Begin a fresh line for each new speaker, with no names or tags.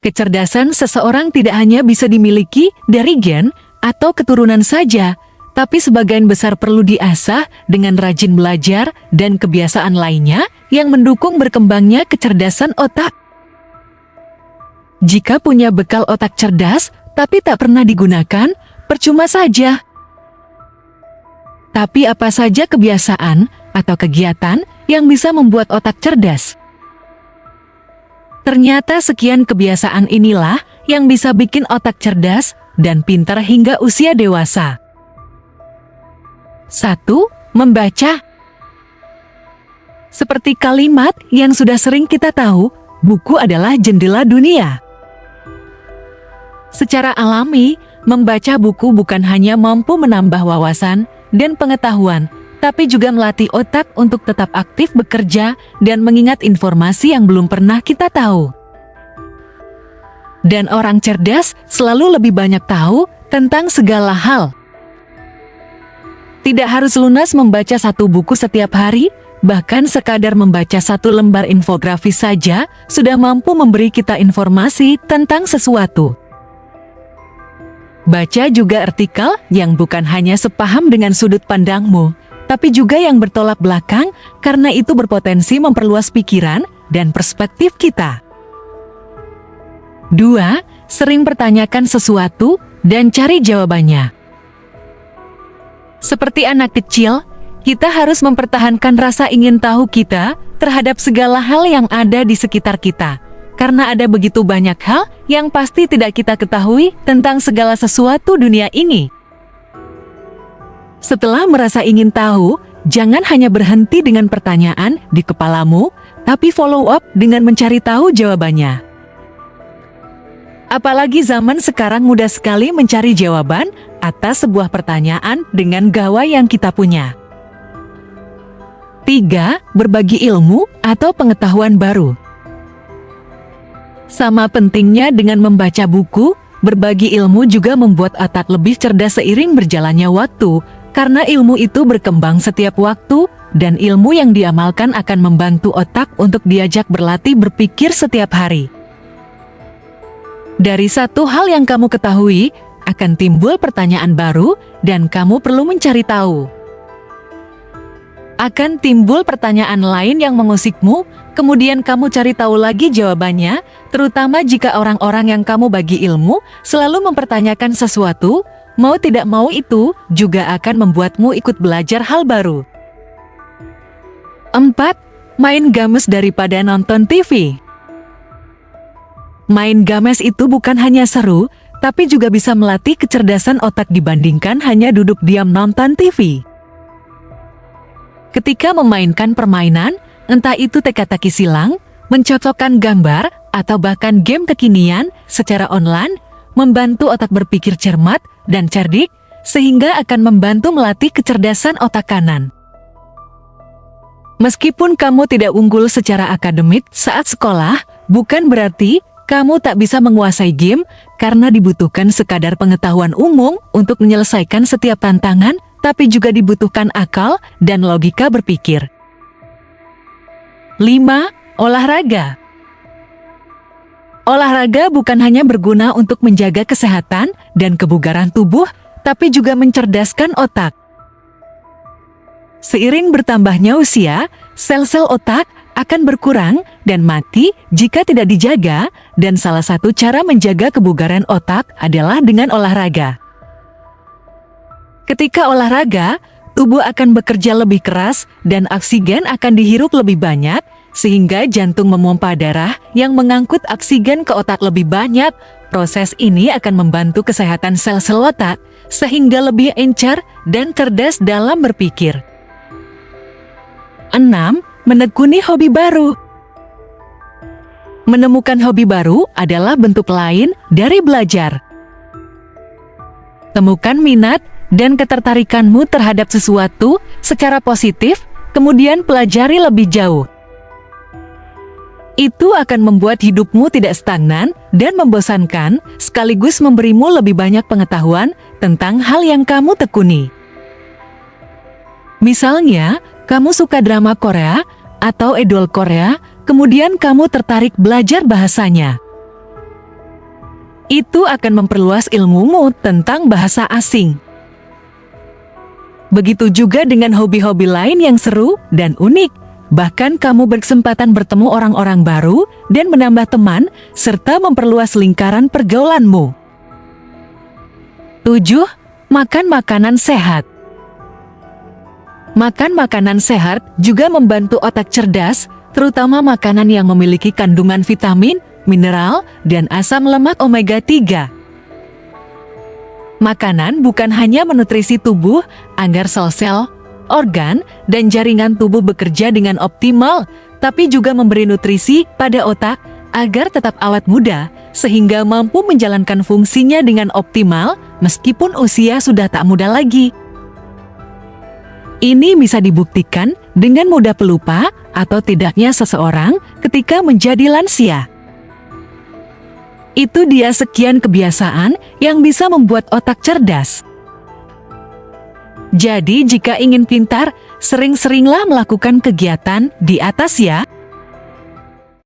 Kecerdasan seseorang tidak hanya bisa dimiliki dari gen atau keturunan saja, tapi sebagian besar perlu diasah dengan rajin belajar dan kebiasaan lainnya yang mendukung berkembangnya kecerdasan otak. Jika punya bekal otak cerdas, tapi tak pernah digunakan, percuma saja. Tapi apa saja kebiasaan atau kegiatan yang bisa membuat otak cerdas? Ternyata sekian kebiasaan inilah yang bisa bikin otak cerdas dan pintar hingga usia dewasa. 1. Membaca. Seperti kalimat yang sudah sering kita tahu, buku adalah jendela dunia. Secara alami, membaca buku bukan hanya mampu menambah wawasan dan pengetahuan, tapi juga melatih otak untuk tetap aktif bekerja dan mengingat informasi yang belum pernah kita tahu. Dan orang cerdas selalu lebih banyak tahu tentang segala hal. Tidak harus lunas membaca satu buku setiap hari, bahkan sekadar membaca satu lembar infografis saja sudah mampu memberi kita informasi tentang sesuatu. Baca juga artikel yang bukan hanya sepaham dengan sudut pandangmu, tapi juga yang bertolak belakang karena itu berpotensi memperluas pikiran dan perspektif kita. 2. Sering pertanyakan sesuatu dan cari jawabannya. Seperti anak kecil, kita harus mempertahankan rasa ingin tahu kita terhadap segala hal yang ada di sekitar kita. Karena ada begitu banyak hal yang pasti tidak kita ketahui tentang segala sesuatu dunia ini. Setelah merasa ingin tahu, jangan hanya berhenti dengan pertanyaan di kepalamu, tapi follow up dengan mencari tahu jawabannya. Apalagi zaman sekarang mudah sekali mencari jawaban atas sebuah pertanyaan dengan gawai yang kita punya. 3. Berbagi ilmu atau pengetahuan baru. Sama pentingnya dengan membaca buku, berbagi ilmu juga membuat otak lebih cerdas seiring berjalannya waktu, karena ilmu itu berkembang setiap waktu, dan ilmu yang diamalkan akan membantu otak untuk diajak berlatih berpikir setiap hari. Dari satu hal yang kamu ketahui, akan timbul pertanyaan baru, dan kamu perlu mencari tahu. Akan timbul pertanyaan lain yang mengusikmu, kemudian kamu cari tahu lagi jawabannya, terutama jika orang-orang yang kamu bagi ilmu selalu mempertanyakan sesuatu, mau tidak mau itu juga akan membuatmu ikut belajar hal baru. 4. Main games daripada nonton TV. Main games itu bukan hanya seru, tapi juga bisa melatih kecerdasan otak dibandingkan hanya duduk diam nonton TV. Ketika memainkan permainan, entah itu teka-teki silang, mencocokkan gambar, atau bahkan game kekinian secara online, membantu otak berpikir cermat dan cerdik, sehingga akan membantu melatih kecerdasan otak kanan. Meskipun kamu tidak unggul secara akademik saat sekolah, bukan berarti kamu tak bisa menguasai game karena dibutuhkan sekadar pengetahuan umum untuk menyelesaikan setiap tantangan, tapi juga dibutuhkan akal dan logika berpikir. 5. Olahraga. Olahraga bukan hanya berguna untuk menjaga kesehatan dan kebugaran tubuh, tapi juga mencerdaskan otak. Seiring bertambahnya usia, sel-sel otak akan berkurang dan mati jika tidak dijaga, dan salah satu cara menjaga kebugaran otak adalah dengan olahraga. Ketika olahraga, tubuh akan bekerja lebih keras dan oksigen akan dihirup lebih banyak, sehingga jantung memompa darah yang mengangkut oksigen ke otak lebih banyak. Proses ini akan membantu kesehatan sel-sel otak, sehingga lebih encer dan cerdas dalam berpikir. 6. Menekuni hobi baru. Menemukan hobi baru adalah bentuk lain dari belajar. Temukan minat dan ketertarikanmu terhadap sesuatu secara positif, kemudian pelajari lebih jauh. Itu akan membuat hidupmu tidak stagnan dan membosankan, sekaligus memberimu lebih banyak pengetahuan tentang hal yang kamu tekuni. Misalnya, kamu suka drama Korea atau idol Korea, kemudian kamu tertarik belajar bahasanya. Itu akan memperluas ilmumu tentang bahasa asing. Begitu juga dengan hobi-hobi lain yang seru dan unik. Bahkan kamu berkesempatan bertemu orang-orang baru dan menambah teman, serta memperluas lingkaran pergaulanmu. 7. Makan makanan sehat. Makan makanan sehat juga membantu otak cerdas, terutama makanan yang memiliki kandungan vitamin, mineral, dan asam lemak omega 3. Makanan bukan hanya menutrisi tubuh agar sel-sel, organ, dan jaringan tubuh bekerja dengan optimal, tapi juga memberi nutrisi pada otak agar tetap awet muda, sehingga mampu menjalankan fungsinya dengan optimal meskipun usia sudah tak muda lagi. Ini bisa dibuktikan dengan mudah pelupa atau tidaknya seseorang ketika menjadi lansia. Itu dia sekian kebiasaan yang bisa membuat otak cerdas. Jadi jika ingin pintar, sering-seringlah melakukan kegiatan di atas ya.